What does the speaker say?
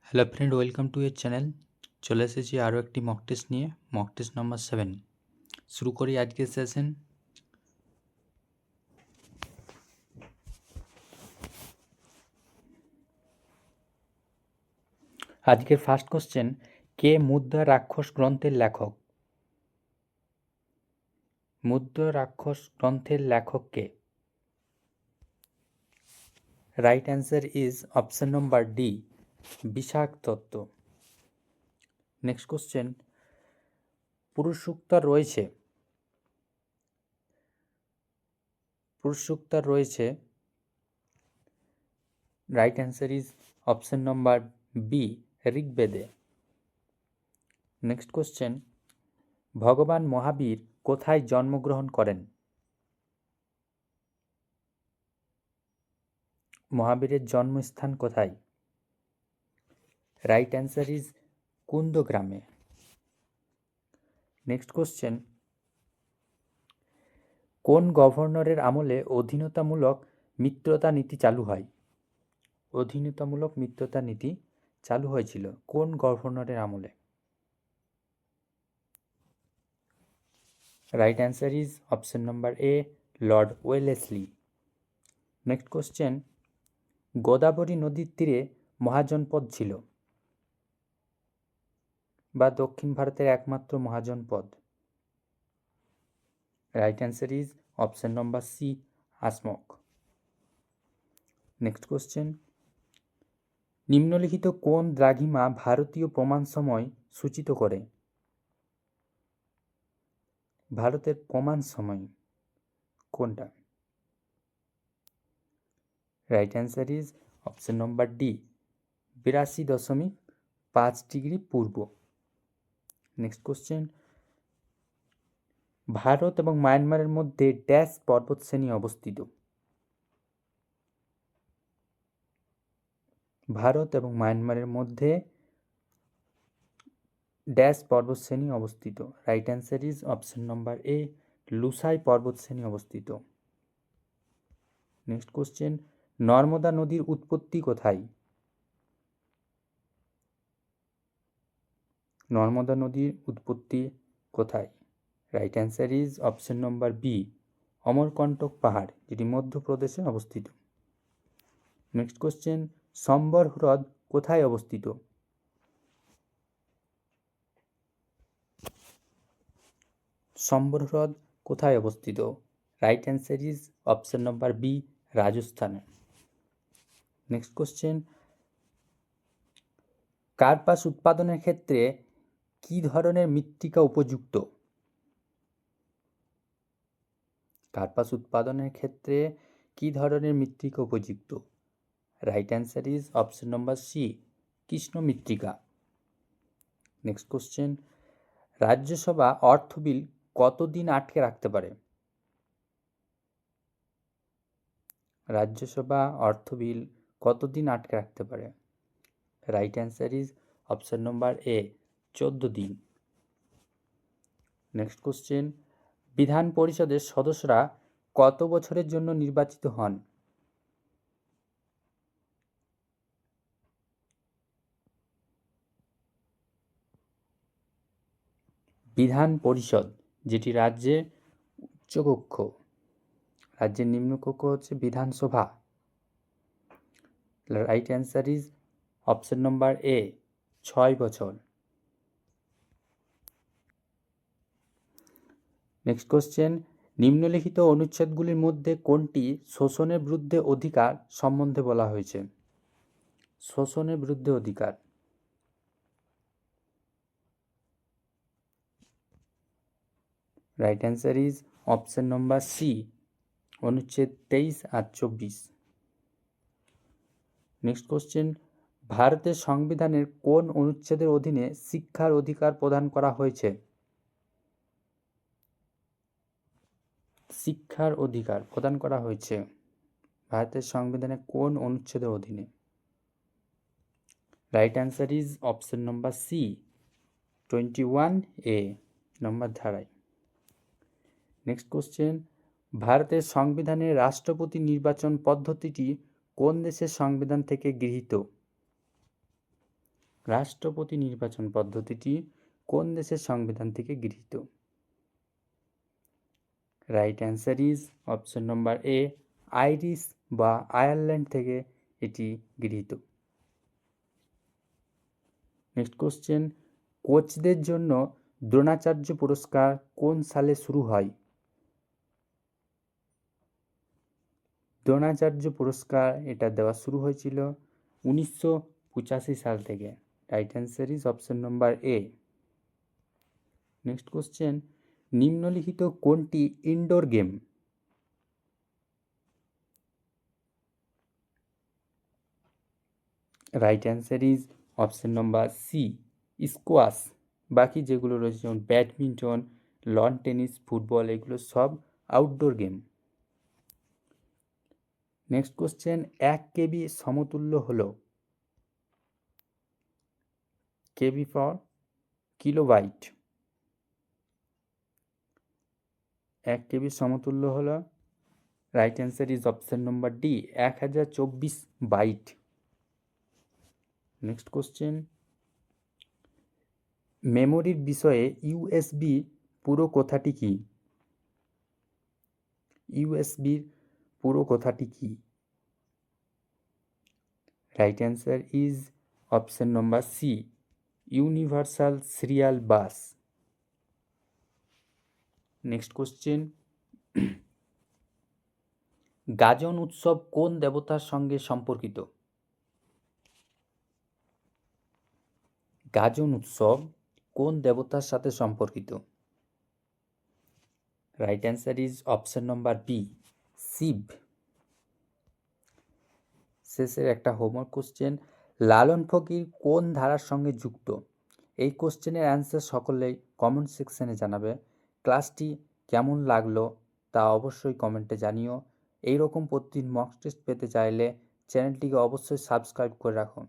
Hello friend, welcome to এর channel. চলে এসেছি আরও একটি মক টেস্ট নিয়ে, মক টেস্ট নাম্বার 7। শুরু করি আজকের সেশন। আজকের ফার্স্ট কোশ্চেন, কে মুদ্রা রাক্ষস গ্রন্থের লেখক? মুদ্রা রাক্ষস গ্রন্থের লেখক কে? Right answer is option number D, Vishakh Datta. Next question, পুরুষ সূক্তার রয়েছে। Right answer is option number B, ঋগ্বেদে। নেক্সট কোশ্চেন, ভগবান মহাবীর কোথায় জন্মগ্রহণ করেন? মহাবীরের জন্মস্থান কোথায়? রাইট অ্যান্সার ইজ কুন্দগ্রামে। নেক্সট কোশ্চেন, কোন গভর্নরের আমলে অধীনতামূলক মিত্রতা নীতি চালু হয়? অধীনতামূলক মিত্রতা নীতি চালু হয়েছিল কোন গভর্নরের আমলে? Right answer is option number A, Lord Wellesley. Next question, Godavari নদীর তীরে মহাজনপদ ছিল বা দক্ষিণ ভারতের একমাত্র মহাজনপদ? Right answer is option number C, Asmaka. Next question, নিম্নলিখিত কোন দ্রাঘিমা ভারতীয় প্রমাণ সময় সূচিত করে? ভারতের প্রমাণ সময় কোনটা? Right answer is option number D, 82.5 degree Purba. Next question, Bharat এবং মায়ানমারের মধ্যে ড্যাশ পর্বতশ্রেণী অবস্থিত? ভারত এবং মায়ানমারের মধ্যে ড্যাশ পর্বতশ্রেণী অবস্থিত? Right answer is option number A, Lushai পর্বতশ্রেণী অবস্থিত। নেক্সট কোশ্চেন, নর্মদা নদীর উৎপত্তি কোথায়? নর্মদা নদীর উৎপত্তি কোথায়? Right answer is option number B, Amarkantak পাহাড়, যেটি মধ্যপ্রদেশে অবস্থিত। নেক্সট কোশ্চেন, সম্বর হ্রদ কোথায় অবস্থিত? সম্বর হ্রদ কোথায় অবস্থিত? Right answer is option number B, রাজস্থানে। নেক্সট কোশ্চেন, কার্পাস উৎপাদনের ক্ষেত্রে কি ধরনের মৃত্তিকা উপযুক্ত? কার্পাস উৎপাদনের ক্ষেত্রে কি ধরনের মৃত্তিকা উপযুক্ত? Right answer is option number C, কৃষ্ণ মৃত্তিকা। নেক্সট কোশ্চেন, রাজ্যসভা অর্থ বিল কতদিন আটকে রাখতে পারে? রাজ্যসভা অর্থ বিল কতদিন আটকে রাখতে পারে? Right answer is option number A, 14 দিন। নেক্সট কোশ্চেন, বিধান পরিষদের সদস্যরা কত বছরের জন্য নির্বাচিত হন? বিধান পরিষদ, যেটি রাজ্যের উচ্চকক্ষ, রাজ্যের নিম্নকক্ষ হচ্ছে বিধানসভা। Right answer is option number A, 6 বছর। নেক্সট কোশ্চেন, নিম্নলিখিত অনুচ্ছেদগুলির মধ্যে কোনটি শোষণের বিরুদ্ধে অধিকার সম্বন্ধে বলা হয়েছে? শোষণের বিরুদ্ধে অধিকার। Right answer is option number C, অনুচ্ছেদ 23 আর 24। নেক্সট কোশ্চেন, ভারতের সংবিধানের কোন অনুচ্ছেদের অধীনে শিক্ষার অধিকার প্রদান করা হয়েছে? শিক্ষার অধিকার প্রদান করা হয়েছে ভারতের সংবিধানের কোন অনুচ্ছেদের অধীনে? Right answer is option number C, 21A নম্বর ধারায়। নেক্সট কোশ্চেন, ভারতের সংবিধানের রাষ্ট্রপতি নির্বাচন পদ্ধতিটি কোন দেশের সংবিধান থেকে গৃহীত? রাষ্ট্রপতি নির্বাচন পদ্ধতিটি কোন দেশের সংবিধান থেকে গৃহীত? Right answer is option number A, Irish বা আয়ারল্যান্ড থেকে এটি গৃহীত। নেক্সট কোশ্চেন, কোচদের জন্য দ্রোণাচার্য পুরস্কার কোন সালে শুরু হয়? দ্রোণাচার্য পুরস্কার এটা দেওয়া শুরু হয়েছিল 1985 সাল থেকে। Right answer is option number A. Next question, নিম্নলিখিত কোনটি indoor game? Right answer is option number C, squash. বাকি যেগুলো রয়েছে যেমন ব্যাডমিন্টন, লন টেনিস, ফুটবল, এগুলো সব outdoor game. Next question, 1 KB সমতুল্য হলো? KB for kilobyte. 1 কেবি সমতুল্য হলো, right answer is option number D, 1024 byte. Next question, মেমোরির বিষয়ে ইউএসবি পুরো কথাটি কি? ইউএসবির পুরো কথাটি কি? Right answer is option number C, universal serial bus. Next question, Gajan উৎসব কোন দেবতার সঙ্গে সম্পর্কিত? গাজন উৎসব কোন দেবতার সাথে সম্পর্কিত? Right answer is option number B, Shiva. শেষের একটা হোমওয়ার্ক কোশ্চেন, লালন ফকির কোন ধারার সঙ্গে যুক্ত? এই কোশ্চেনের অ্যান্সার সকলেই কমেন্ট সেকশনে জানাবে। ক্লাসটি কেমন লাগলো তা অবশ্যই কমেন্টে জানিও। এইরকম প্রতিদিন মক টেস্ট পেতে চাইলে চ্যানেলটিকে অবশ্যই সাবস্ক্রাইব করে রাখুন।